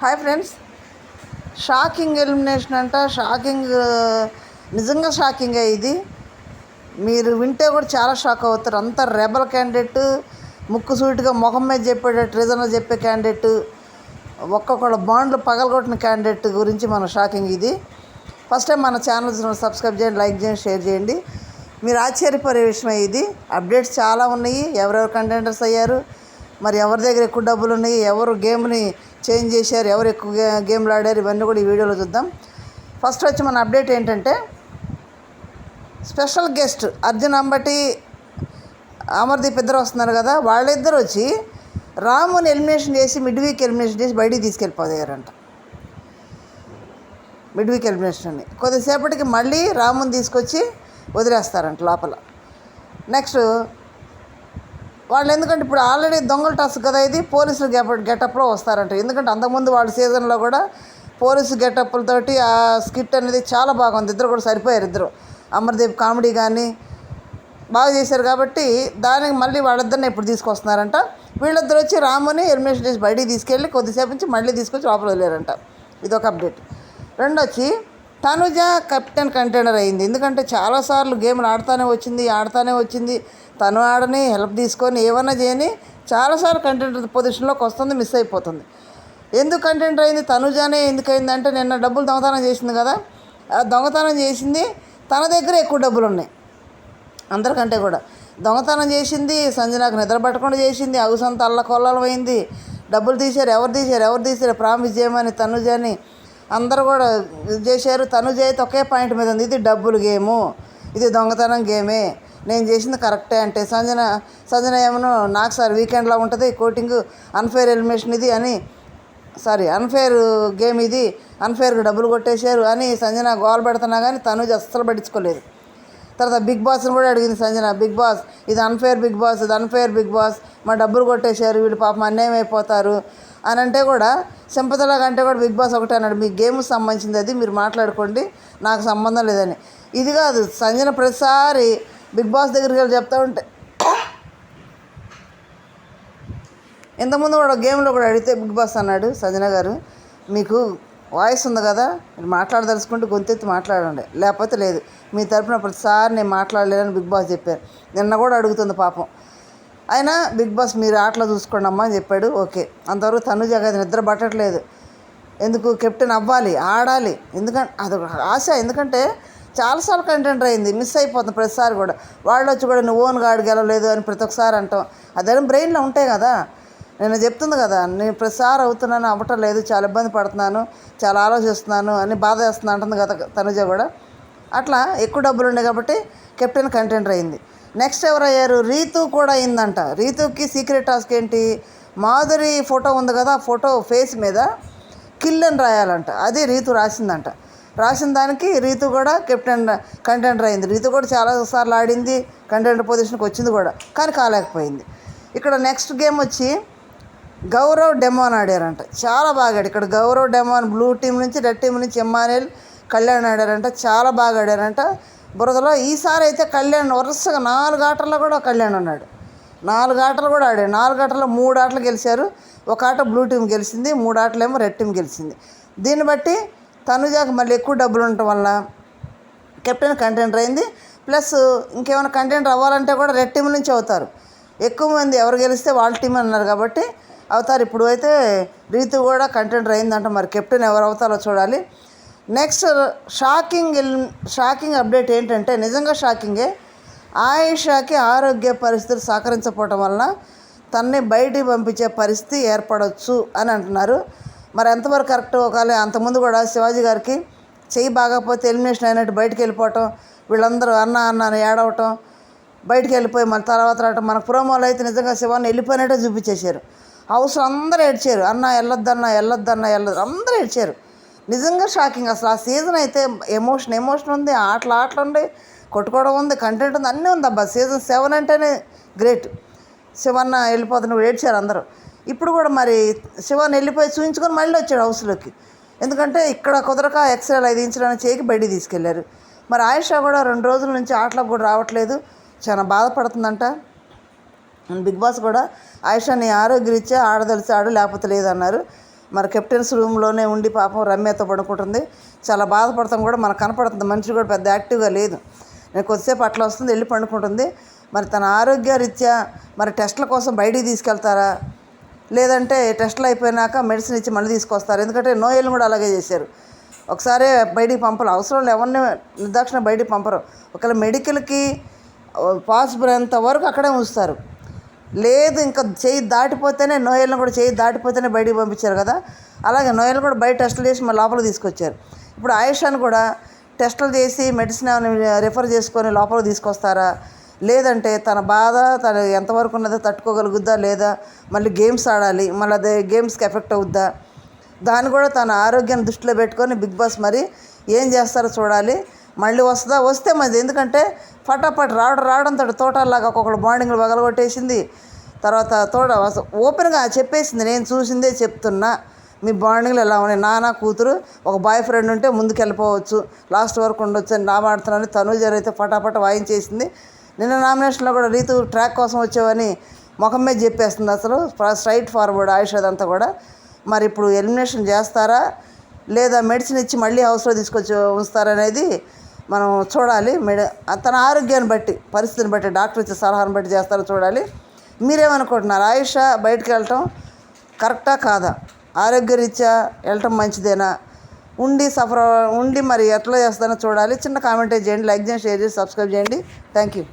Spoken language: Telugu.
హాయ్ ఫ్రెండ్స్, షాకింగ్ ఎలిమినేషన్ అంట. షాకింగ్, నిజంగా షాకింగే ఇది. మీరు వింటే కూడా చాలా షాక్ అవుతారు. అంత రెబల్ క్యాండిడేట్, ముక్కుసూటిగా ముఖం మీద చెప్పేటట్టు రీజన్లో చెప్పే క్యాండిడేట్, ఒక్కొక్కళ్ళ బాండ్లు పగలగొట్టిన క్యాండిడేట్ గురించి మన షాకింగ్ ఇది. ఫస్ట్ టైం మన ఛానల్ సబ్స్క్రైబ్ చేయండి, లైక్ చేయండి, షేర్ చేయండి. మీరు ఆశ్చర్యపోయే విషయమే ఇది. అప్డేట్స్ చాలా ఉన్నాయి. ఎవరెవరు కంటెండర్స్ అయ్యారు, మరి ఎవరి దగ్గర ఎక్కువ డబ్బులు ఉన్నాయి, ఎవరు గేమ్ని చేంజ్ చేశారు, ఎవరు ఎక్కువ గేమ్లు ఆడారు, ఇవన్నీ కూడా ఈ వీడియోలో చూద్దాం. ఫస్ట్ వచ్చి మన అప్డేట్ ఏంటంటే, స్పెషల్ గెస్ట్ అర్జున్ అంబటి, అమర్దీప్ ఇద్దరు వస్తున్నారు కదా. వాళ్ళిద్దరు వచ్చి రాముని ఎలిమినేషన్ చేసి మిడ్ వీక్ ఎలిమినేషన్ చేసి బయటికి తీసుకెళ్ళిపోయారంట. మిడ్ వీక్ ఎలిమినేషన్ని కొద్దిసేపటికి మళ్ళీ రాముని తీసుకొచ్చి వదిలేస్తారంట లోపల. నెక్స్ట్ వాళ్ళు ఎందుకంటే ఇప్పుడు ఆల్రెడీ దొంగల టాస్క్ కదా ఇది, పోలీసులు గెటప్లో వస్తారంట. ఎందుకంటే అంతకుముందు వాళ్ళ సీజన్లో కూడా పోలీసు గెటప్లతోటి ఆ స్కిట్ అనేది చాలా బాగుంది. ఇద్దరు కూడా సరిపోయారు. ఇద్దరు అమర్దీప్ కామెడీ కానీ బాగా చేశారు కాబట్టి దానికి మళ్ళీ వాళ్ళిద్దరిని ఇప్పుడు తీసుకొస్తున్నారంట. వీళ్ళిద్దరు వచ్చి రాముని ఎలిమినేషన్ చేసి బయటికి తీసుకెళ్ళి కొద్దిసేపు నుంచి మళ్ళీ తీసుకొచ్చి లోపల వెళ్ళారంట. ఇదొక అప్డేట్. రెండు వచ్చి తనుజ కెప్టెన్ కంటెండర్ అయింది. ఎందుకంటే చాలాసార్లు గేమ్లు ఆడుతూనే వచ్చింది. తను ఆడని హెల్ప్ తీసుకొని ఏమన్నా చేయని చాలాసార్లు కంటెండర్ పొజిషన్లోకి వస్తుంది, మిస్ అయిపోతుంది. ఎందుకు కంటెండర్ అయింది తనుజానే ఎందుకయింది అంటే, నిన్న డబ్బులు దొంగతనం చేసింది కదా. ఆ దొంగతనం చేసింది తన దగ్గర ఎక్కువ డబ్బులు ఉన్నాయి అందరికంటే కూడా. దొంగతనం చేసింది, సంజనాకు నిద్ర పట్టకుండా చేసింది, హౌస్ అంతా అల్లకొల్లాలం అయింది. డబ్బులు తీశారు, ఎవరు తీశారు ప్రామిస్ చేయమని తనుజని అందరూ కూడా చేశారు. తనుజ అయితే ఒకే పాయింట్ మీద ఉంది, ఇది డబ్బులు గేము, ఇది దొంగతనం గేమే, నేను చేసింది కరెక్టే అంటే సంజన ఏమో నాకు సార్ వీకెండ్లో ఉంటుంది కోటింగ్, అన్ఫేర్ ఎలిమినేషన్ ఇది అని, అన్ఫేర్ గేమ్ ఇది, అన్ఫేర్గా డబ్బులు కొట్టేశారు అని సంజన గోల్ పెడుతున్నా కానీ తనుజ అస్సలు పట్టించుకోలేదు. తర్వాత బిగ్ బాస్ని కూడా అడిగింది సంజన, బిగ్ బాస్ ఇది అన్ఫేర్, బిగ్ బాస్ ఇది అన్ఫేర్, బిగ్ బాస్ మా డబ్బులు కొట్టేశారు, వీళ్ళు పాపం అన్యాయం అయిపోతారు అని అంటే కూడా సింపతిలాగా అంటే కూడా బిగ్ బాస్ ఒకటే అన్నాడు, మీ గేమ్కి సంబంధించింది అది, మీరు మాట్లాడుకోండి, నాకు సంబంధం లేదని. ఇది కాదు, సంజన ప్రతిసారి బిగ్ బాస్ దగ్గరికి వెళ్ళి చెప్తా ఉంటే, ఇంతకుముందు కూడా గేమ్లో కూడా అడిగితే బిగ్ బాస్ అన్నాడు, సంజన గారు మీకు వాయిస్ ఉంది కదా, మీరు మాట్లాడదలుచుకుంటే గొంతెత్తి మాట్లాడండి, లేకపోతే లేదు, మీ తరపున ప్రతిసారి నేను మాట్లాడలేదని బిగ్ బాస్ చెప్పారు. నిన్న కూడా అడుగుతుంది పాపం. అయినా బిగ్ బాస్ మీరు ఆటలో చూసుకోండి అమ్మా అని చెప్పాడు. ఓకే, అంతవరకు తనుజ కదా నిద్ర పట్టట్లేదు. ఎందుకు కెప్టెన్ అవ్వాలి, ఆడాలి, ఎందుకంటే అదొక ఆశ. ఎందుకంటే చాలాసార్లు కంటెంట్ అయింది, మిస్ అయిపోతుంది ప్రతిసారి కూడా. వాళ్ళు వచ్చి కూడా నువ్వు ఓన్గా ఆడి గెలవలేదు అని ప్రతి ఒక్కసారి అంటాం. అదేం బ్రెయిన్లో ఉంటాయి కదా. నేను చెప్తుంది కదా, నేను ప్రతిసారి అవుతున్నాను, అవ్వటం లేదు, చాలా ఇబ్బంది పడుతున్నాను, చాలా ఆలోచిస్తున్నాను అని బాధ వేస్తుంది అంటుంది కదా తనుజ కూడా. అట్లా ఎక్కువ డబ్బులు ఉండే కాబట్టి కెప్టెన్ కంటెంటర్ అయింది. నెక్స్ట్ ఎవరయ్యారు, రీతు కూడా అయిందంట. రీతుకి సీక్రెట్ టాస్క్ ఏంటి, మాధురి ఫోటో ఉంది కదా, ఆ ఫోటో ఫేస్ మీద కిల్ అని రాయాలంట. అది రీతు రాసిందంట. రాసిన దానికి రీతు కూడా కంటెంటర్ అయింది. రీతు కూడా చాలాసార్లు ఆడింది, కంటెంటర్ పొజిషన్కి వచ్చింది కూడా, కానీ కాలేకపోయింది. ఇక్కడ నెక్స్ట్ గేమ్ వచ్చి గౌరవ్ డెమోన్ ఆడారంట. చాలా బాగా ఆడారు. ఇక్కడ గౌరవ్ డెమోన్ బ్లూ టీం నుంచి, రెడ్ టీం నుంచి ఎమ్మానుయల్, కళ్యాణ్ ఆడారంట. చాలా బాగా ఆడారంట బురదలో. ఈసారి అయితే కళ్యాణ్ వరుసగా 4 ఆటల్లో కూడా కళ్యాణ్ ఉన్నాడు. 4 ఆటలు కూడా ఆడాడు. 4 ఆటల్లో 3 ఆటలు గెలిచారు. ఒక ఆట బ్లూ టీం గెలిచింది, 3 ఆటలేమో రెడ్ టీం గెలిచింది. దీన్ని బట్టి తనుజాకు మళ్ళీ ఎక్కువ డబ్బులు ఉండటం వల్ల కెప్టెన్ కంటెంటర్ అయింది. ప్లస్ ఇంకేమైనా కంటెంటర్ అవ్వాలంటే కూడా రెడ్ టీం నుంచి అవుతారు. ఎక్కువ మంది ఎవరు గెలిస్తే వాళ్ళ టీం అన్నారు కాబట్టి అవుతారు. ఇప్పుడు అయితే రీతు కూడా కంటెంటర్ అయిందంట. మరి కెప్టెన్ ఎవరు అవుతారో చూడాలి. నెక్స్ట్ షాకింగ్ అప్డేట్ ఏంటంటే, నిజంగా షాకింగే, ఆయిషాకి ఆరోగ్య పరిస్థితులు సహకరించకపోవటం వలన తనని బయటికి పంపించే పరిస్థితి ఏర్పడవచ్చు అని అంటున్నారు. మరి ఎంతవరకు కరెక్ట్. ఒకవేళ అంతకుముందు కూడా శివాజీ గారికి చెయ్యి బాగపోతే ఎలిమినేషన్ అయినట్టు బయటికి వెళ్ళిపోవటం, వీళ్ళందరూ అన్న అని ఏడవటం, బయటికి వెళ్ళిపోయి మన తర్వాత రావటం. మన ప్రోమోలో అయితే నిజంగా శివాన్ని వెళ్ళిపోయినట్టే చూపించేశారు. హౌస్ అందరూ ఏడ్చారు, అన్న వెళ్ళొద్దన్న అందరూ ఏడ్చారు. నిజంగా షాకింగ్. అసలు ఆ సీజన్ అయితే ఎమోషన్ ఉంది, ఆటలు ఉంది, కొట్టుకోవడం ఉంది, కంటెంట్ ఉంది, అన్నీ ఉంది అబ్బా. సీజన్ 7 అంటేనే గ్రేట్. శివన్న వెళ్ళిపోతున్న ఏడ్చారు అందరూ. ఇప్పుడు కూడా మరి శివన్ వెళ్ళిపోయి చూయించుకొని మళ్ళీ వచ్చాడు హౌస్లోకి. ఎందుకంటే ఇక్కడ కుదరక ఎక్స్రేలు 5 ఇంచులను చేయికి బయటికి తీసుకెళ్లారు. మరి ఆయిషా కూడా 2 రోజుల నుంచి ఆటలకు కూడా రావట్లేదు, చాలా బాధపడుతుందంట. బిగ్ బాస్ కూడా ఆయిషా నీ ఆరోగ్యరీత్యా ఆడదలిసి ఆడు లేకపోతే లేదన్నారు. మరి కెప్టెన్స్ రూమ్లోనే ఉండి పాపం రమ్యతో పడుకుంటుంది. చాలా బాధపడతాం కూడా మనకు కనపడుతుంది. మనిషి కూడా పెద్ద యాక్టివ్గా లేదు. నేను కొద్దిసేపు అట్లా వస్తుంది, వెళ్ళి పండుకుంటుంది. మరి తన ఆరోగ్యరీత్యా మరి టెస్టుల కోసం బయటికి తీసుకెళ్తారా, లేదంటే టెస్టులు అయిపోయినాక మెడిసిన్ ఇచ్చి మళ్ళీ తీసుకొస్తారు? ఎందుకంటే నోయల్ని కూడా అలాగే చేశారు. ఒకసారి బయటికి పంపరు, అవసరం ఎవరిని నిర్దాక్షిణ బయటికి పంపరు. ఒకవేళ మెడికల్కి పాసిబుల్ అయినంత వరకు అక్కడే ఉంచుతారు. లేదు ఇంకా చేయి దాటిపోతేనే, నోయల్ని కూడా చేయి దాటిపోతేనే బయటికి పంపించారు కదా, అలాగే నోయల్ని కూడా బయట టెస్టులు చేసి మళ్ళీ లోపలికి తీసుకొచ్చారు. ఇప్పుడు ఆయుషాన్ని కూడా టెస్టులు చేసి మెడిసిన్ రిఫర్ చేసుకొని లోపలికి తీసుకొస్తారా, లేదంటే తన బాధ తను ఎంతవరకు ఉన్నదో తట్టుకోగలుగుద్దా లేదా, మళ్ళీ గేమ్స్ ఆడాలి, మళ్ళీ అదే గేమ్స్కి ఎఫెక్ట్ అవుద్దా, దాన్ని కూడా తన ఆరోగ్యాన్ని దృష్టిలో పెట్టుకొని బిగ్ బాస్ మరి ఏం చేస్తారో చూడాలి. మళ్ళీ వస్తుందా, వస్తే మరి ఎందుకంటే ఫటాఫట్ రావడంతో తోటలాగా ఒక్కొక్కడు బాండింగ్లు పగలగొట్టేసింది. తర్వాత ఓపెన్గా చెప్పేసింది, నేను చూసిందే చెప్తున్నా, మీ బాండింగ్లు ఎలా ఉన్నాయి, నాన్న కూతురు ఒక బాయ్ ఫ్రెండ్ ఉంటే ముందుకు వెళ్ళిపోవచ్చు, లాస్ట్ వరకు ఉండొచ్చు అని నా మాడుతున్నాను. తనూజ అయితే ఫటాఫట్ వాయించేసింది. నిన్న నామినేషన్లో కూడా రీతు ట్రాక్ కోసం వచ్చావని ముఖం మీద చెప్పేస్తుంది. అసలు స్ట్రైట్ ఫార్వర్డ్ ఆయుష్ అదంతా కూడా. మరి ఇప్పుడు ఎలిమినేషన్ చేస్తారా, లేదా మెడిసిన్ ఇచ్చి మళ్ళీ హౌస్లో తీసుకొచ్చి ఉంచుతారనేది మనం చూడాలి. తన ఆరోగ్యాన్ని బట్టి, పరిస్థితిని బట్టి, డాక్టర్ ఇచ్చే సలహాను బట్టి చేస్తారో చూడాలి. మీరేమనుకుంటున్నారు? ఆయుష బయటికి వెళ్ళటం కరెక్టా కాదా? ఆరోగ్యరీత్యా వెళ్ళటం మంచిదేనా? ఉండి మరి ఎట్లా చేస్తానో చూడాలి. చిన్న కామెంట్ చేయండి, లైక్ చేయండి, షేర్ చేసి సబ్స్క్రైబ్ చేయండి. Thank you.